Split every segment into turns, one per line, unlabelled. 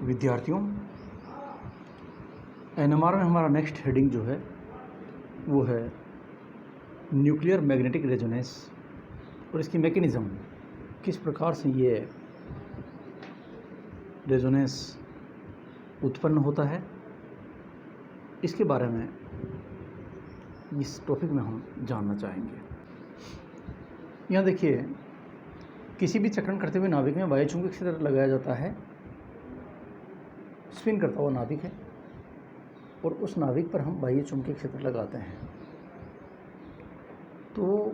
विद्यार्थियों, एनएमआर में हमारा नेक्स्ट हेडिंग जो है वो है न्यूक्लियर मैग्नेटिक रेजोनेंस और इसकी मैकेनिज़्म, किस प्रकार से ये रेजोनेंस उत्पन्न होता है, इसके बारे में इस टॉपिक में हम जानना चाहेंगे। यहाँ देखिए, किसी भी चक्रण करते हुए नाभिक में बाह्य चुंबकीय क्षेत्र लगाया जाता है। स्पिन करता हुआ नाभिक है और उस नाभिक पर हम बाह्य चुंबकीय क्षेत्र लगाते हैं। तो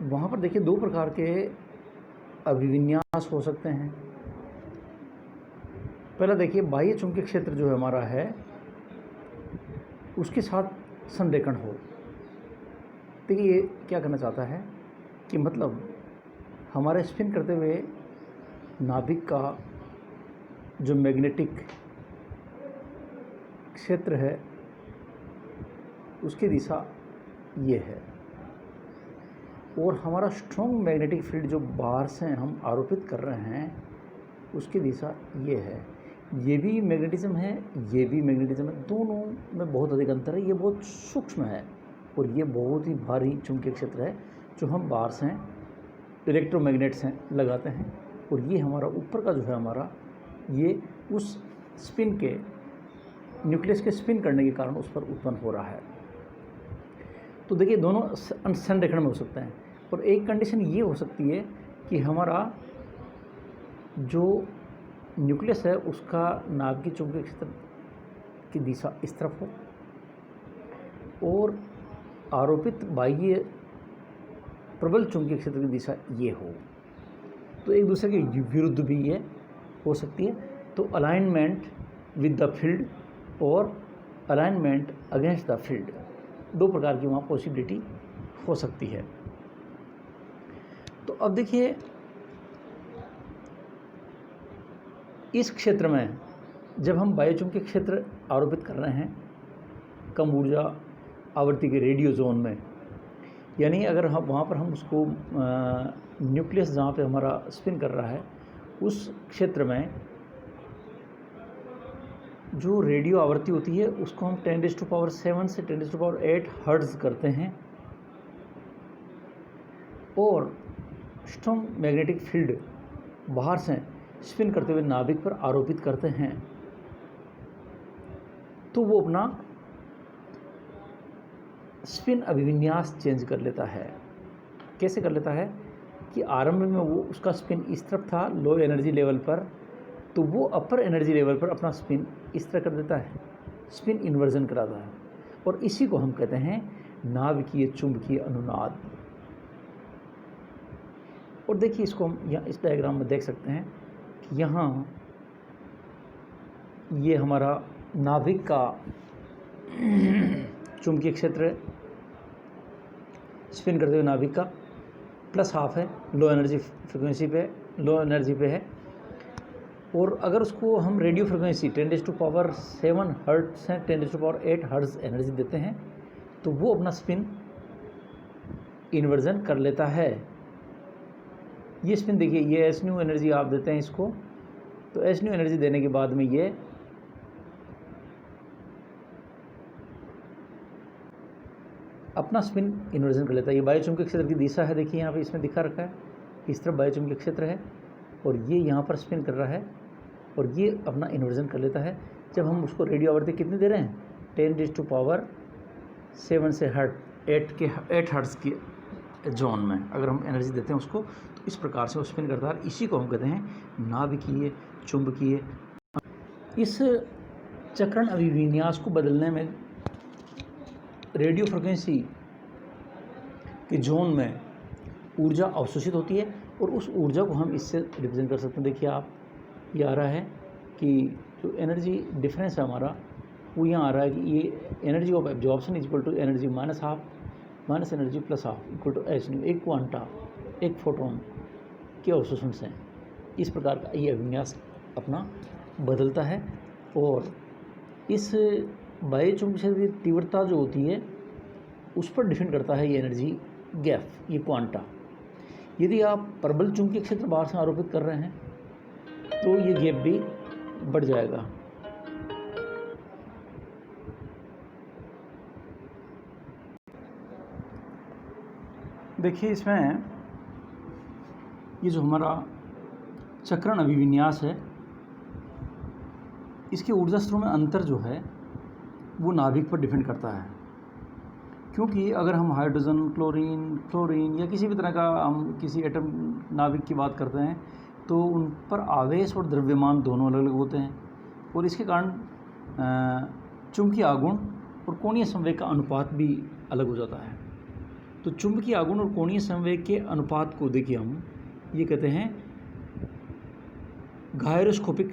वहाँ पर देखिए दो प्रकार के अभिविन्यास हो सकते हैं। पहला देखिए, बाह्य चुंबकीय क्षेत्र जो हमारा है उसके साथ संरेखण हो। देखिए ये क्या करना चाहता है कि मतलब हमारे स्पिन करते हुए नाभिक का जो मैग्नेटिक क्षेत्र है उसकी दिशा ये है और हमारा स्ट्रॉन्ग मैग्नेटिक फील्ड जो बाहर से हम आरोपित कर रहे हैं उसकी दिशा ये है। ये भी मैग्नेटिज्म है, ये भी मैग्नेटिज्म है, दोनों में बहुत अधिक अंतर है। ये बहुत सूक्ष्म है और ये बहुत ही भारी चुंबकीय क्षेत्र है जो हम बाहर से इलेक्ट्रोमैग्नेट से लगाते हैं। और ये हमारा ऊपर का जो है हमारा, ये उस स्पिन के न्यूक्लियस के स्पिन करने के कारण उस पर उत्पन्न हो रहा है। तो देखिए दोनों संरेखण में हो सकते हैं। और एक कंडीशन ये हो सकती है कि हमारा जो न्यूक्लियस है उसका नाभिकीय चुंबकीय क्षेत्र की दिशा इस तरफ हो और आरोपित बाह्य प्रबल चुंबकीय क्षेत्र की दिशा ये हो। तो एक दूसरे के विरुद्ध भी ये हो सकती है। तो अलाइनमेंट विद द फील्ड और अलाइनमेंट अगेंस्ट द फील्ड, दो प्रकार की वहाँ पॉसिबिलिटी हो सकती है। तो अब देखिए, इस क्षेत्र में जब हम बाह्य चुंबकीय क्षेत्र आरोपित कर रहे हैं कम ऊर्जा आवृत्ति के रेडियो जोन में, यानी अगर हम वहाँ पर हम उसको न्यूक्लियस जहाँ पे हमारा स्पिन कर रहा है उस क्षेत्र में जो रेडियो आवृत्ति होती है उसको हम 10⁻7 से 10⁸ हर्ट्ज़ करते हैं और स्ट्रॉन्ग मैग्नेटिक फील्ड बाहर से स्पिन करते हुए नाभिक पर आरोपित करते हैं। तो वो अपना स्पिन अभिविन्यास चेंज कर लेता है। कैसे कर लेता है कि आरंभ में वो उसका स्पिन इस तरफ था लो एनर्जी लेवल पर, तो वो अपर एनर्जी लेवल पर अपना स्पिन इस तरह कर देता है, स्पिन इन्वर्जन कराता है। और इसी को हम कहते हैं नाभिकीय चुंबकीय अनुनाद। और देखिए इसको हम यहाँ इस डायग्राम में देख सकते हैं कि यहाँ ये हमारा नाभिक का चुंबकीय क्षेत्र है, स्पिन करते हुए नाभिक का +½ है, लो एनर्जी फ्रिक्वेंसी पे, लो एनर्जी पे है। और अगर उसको हम रेडियो फ्रिक्वेंसी 10⁻7 हर्ट्ज से 10⁸ हर्ट्ज एनर्जी देते हैं तो वो अपना स्पिन इन्वर्जन कर लेता है। ये स्पिन देखिए, ये एस न्यू एनर्जी आप देते हैं इसको, तो एस न्यू एनर्जी देने के बाद में ये अपना स्पिन इन्वर्जन कर लेता है। ये बाह्य चुंबकीय क्षेत्र की दिशा है, देखिए यहाँ पे इसमें दिखा रखा है, इस तरफ बाह्य चुंबकीय क्षेत्र है और ये यहाँ पर स्पिन कर रहा है और ये अपना इन्वर्जन कर लेता है। जब हम उसको रेडियो आवृत्ति कितनी दे रहे हैं 10⁻7 से 8 हर्ट्ज की जोन में अगर हम एनर्जी देते हैं उसको, तो इस प्रकार से वो स्पिन करता है। इसी को हम कहते हैं नाभिकीय चुंबकीय। इस चक्रण अभिविन्यास को बदलने में रेडियो फ्रिक्वेंसी के जोन में ऊर्जा अवशोषित होती है और उस ऊर्जा को हम इससे रिप्रेजेंट कर सकते हैं। देखिए आप, ये आ रहा है कि जो एनर्जी डिफरेंस है हमारा वो यहाँ आ रहा है कि ये energy of absorption equal to energy -½ minus energy +½ equal to H nu, एक क्वांटा, एक फोटोन के अवशोषण से इस प्रकार का ये अभिविन्यास अपना बदलता है। और इस बाह्य चुंबकीय क्षेत्र की तीव्रता जो होती है उस पर डिपेंड करता है ये एनर्जी गैप, ये क्वांटा। यदि आप प्रबल चुंबकीय क्षेत्र बाहर से आरोपित कर रहे हैं तो ये गैप भी बढ़ जाएगा। देखिए इसमें ये जो हमारा चक्रण अभिविन्यास है, इसके ऊर्जा स्तरों में अंतर जो है वो नाभिक पर डिपेंड करता है, क्योंकि अगर हम हाइड्रोजन, क्लोरीन, फ्लोरीन या किसी भी तरह का हम किसी एटम नाभिक की बात करते हैं तो उन पर आवेश और द्रव्यमान दोनों अलग अलग होते हैं, और इसके कारण चुंबकीय आघूर्ण और कोणीय संवेग का अनुपात भी अलग हो जाता है। तो चुंबकीय आघूर्ण और कोणीय संवेग के अनुपात को देखिए हम ये कहते हैं गायरोस्कोपिक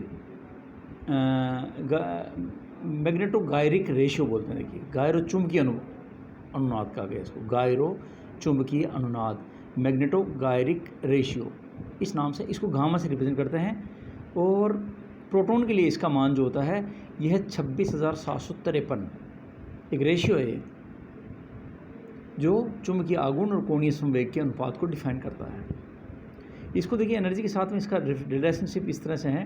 मैग्नेटोगायरिक रेशियो बोलते हैं। देखिए गायरो चुंबकीय अनुनाद कहा गया इसको, गायरो चुंबकीय अनुनाद, मैग्नेटोगायरिक रेशियो, इस नाम से इसको गामा से रिप्रेजेंट करते हैं। और प्रोटॉन के लिए इसका मान जो होता है यह 26,753 एक रेशियो है जो चुंबकीय आघूर्ण और कोणीय संवेग के अनुपात को डिफाइन करता है। इसको देखिए एनर्जी के साथ में इसका रिलेशनशिप इस तरह से है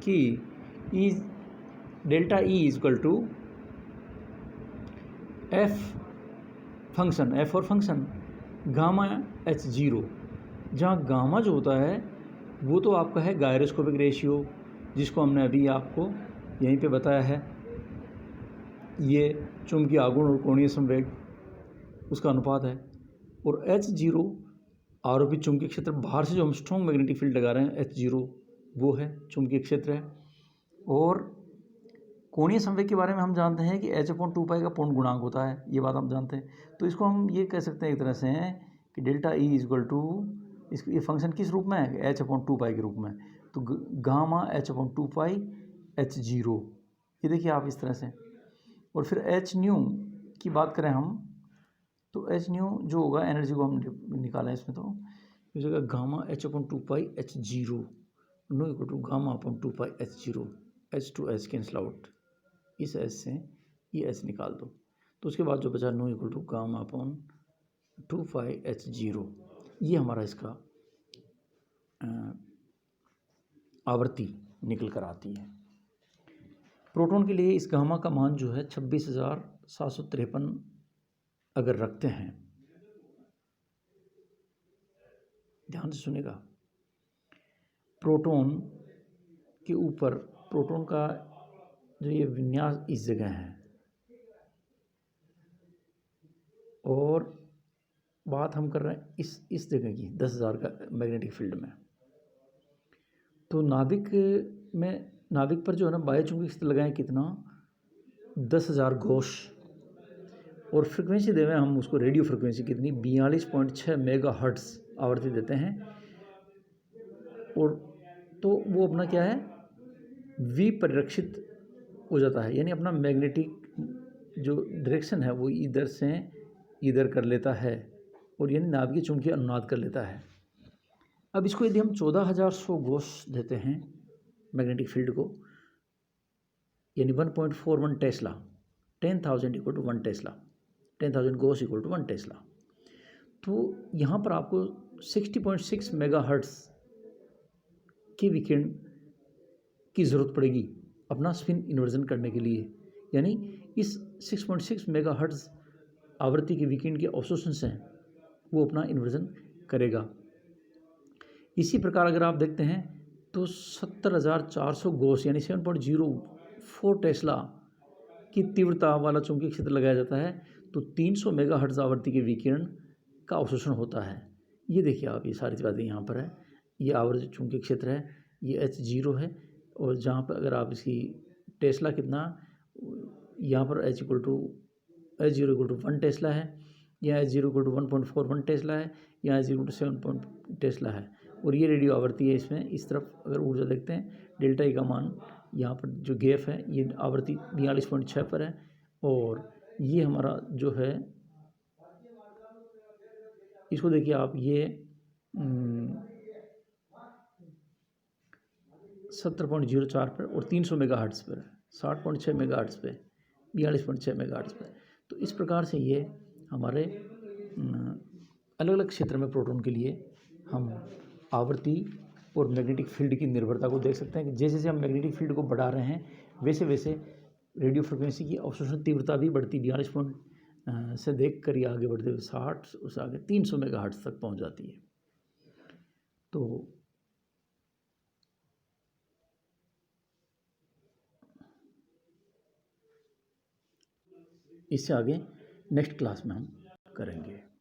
कि delta E is equal to F function, F और फंक्शन गामा एच जीरो, जहाँ गामा जो होता है वो तो आपका है गायरोस्कोपिक रेशियो, जिसको हमने अभी आपको यहीं पे बताया है, ये चुंबकीय आघूर्ण और कोणीय संवेग उसका अनुपात है। और एच जीरो आरोपित चुंबकीय क्षेत्र, बाहर से जो हम स्ट्रॉन्ग मैग्नेटिक फील्ड लगा रहे हैं एच जीरो वो है चुंबकीय क्षेत्र है। और कोणीय संवेग के बारे में हम जानते हैं कि h/2π का पूर्ण गुणांक होता है, ये बात हम जानते हैं। तो इसको हम ये कह सकते हैं एक तरह से हैं कि delta E is equal to, इस ये फंक्शन किस रूप में है, h/2π के रूप में, तो गामा h/2π एच जीरो, ये देखिए आप इस तरह से। और फिर एच न्यू की बात करें हम तो एच न्यू जो होगा, एनर्जी को हम निकाला है इसमें, तो इस जगह gamma h/2π h zero no equal to gamma upon 2π h zero, h two h cancel out, इस एच से ये एच निकाल दो, तो उसके बाद जो बचा no equal to gamma upon 2π h zero, ये हमारा इसका आवृत्ति निकल कर आती है। प्रोटॉन के लिए इस गामा का मान जो है 26,753 अगर रखते हैं, ध्यान से सुनेगा, प्रोटॉन के ऊपर प्रोटॉन का जो ये विन्यास इस जगह है, और बात हम कर रहे हैं इस जगह की 10,000 का मैग्नेटिक फील्ड में, तो नाभिक पर जो है ना बाह्य क्षेत्र लगाएं कितना, 10,000 गोश, और फ्रिक्वेंसी देवें हम उसको रेडियो फ्रिक्वेंसी कितनी, 42.6 मेगाहर्ट्ज़ आवृत्ति देते हैं। और तो वो अपना क्या है, विपरिरक्षित हो जाता है, यानी अपना मैग्नेटिक जो डायरेक्शन है वो इधर से इधर कर लेता है, और यानी नाभिकीय चुंबकीय अनुनाद कर लेता है। अब इसको यदि हम 14,100 गोश देते हैं मैग्नेटिक फील्ड को, यानी 1.41 tesla, 10,000 equal to 1 tesla, 10,000 gauss equal to 1 tesla, तो यहाँ पर आपको 60.6 मेगाहर्ट्ज़ की विकिरण की ज़रूरत पड़ेगी अपना स्पिन इन्वर्जन करने के लिए, यानी इस 6.6 मेगाहर्ट्ज़ आवृत्ति के विकिरण के ऑसिलेशंस हैं वो अपना इन्वर्जन करेगा। इसी प्रकार अगर आप देखते हैं तो 70,400 गोश यानी 7.04 टेस्ला की तीव्रता वाला चुंबकीय क्षेत्र लगाया जाता है, तो 300 मेगाहर्ट्ज़ आवृत्ति के विकिरण का अवशोषण होता है। ये देखिए आप, ये सारी बातें यहाँ पर है, ये आवर्त चुंबकीय क्षेत्र है, ये एच जीरो है, और जहाँ पर अगर आप इसकी टेस्ला कितना, यहाँ पर H zero equal to 1 tesla है, यहाँ H zero equal to 1.41 tesla है, यहाँ एच जीरो 7 टेस्ला है, और ये रेडियो आवृत्ति है। इसमें इस तरफ अगर ऊर्जा देखते हैं, डेल्टा ई का मान यहाँ पर जो गैप है ये आवृत्ति 42.6 पर है, और ये हमारा जो है इसको देखिए आप, ये 70.04 पर और 300 मेगाहर्ट्ज़ पर, 60.6 मेगाहर्ट्ज़ पे, 42.6 मेगाहर्ट्ज़ पर। तो इस प्रकार से ये हमारे अलग अलग क्षेत्र में प्रोटॉन के लिए हम आवृत्ति और मैग्नेटिक फील्ड की निर्भरता को देख सकते हैं कि जैसे जैसे हम मैग्नेटिक फील्ड को बढ़ा रहे हैं वैसे वैसे रेडियो फ्रिक्वेंसी की अवशोषण तीव्रता भी बढ़ती 42 से देख कर ही आगे बढ़ते हुए 60 उस आगे 300 मेगाहर्ट्ज तक पहुंच जाती है। तो इससे आगे नेक्स्ट क्लास में हम करेंगे।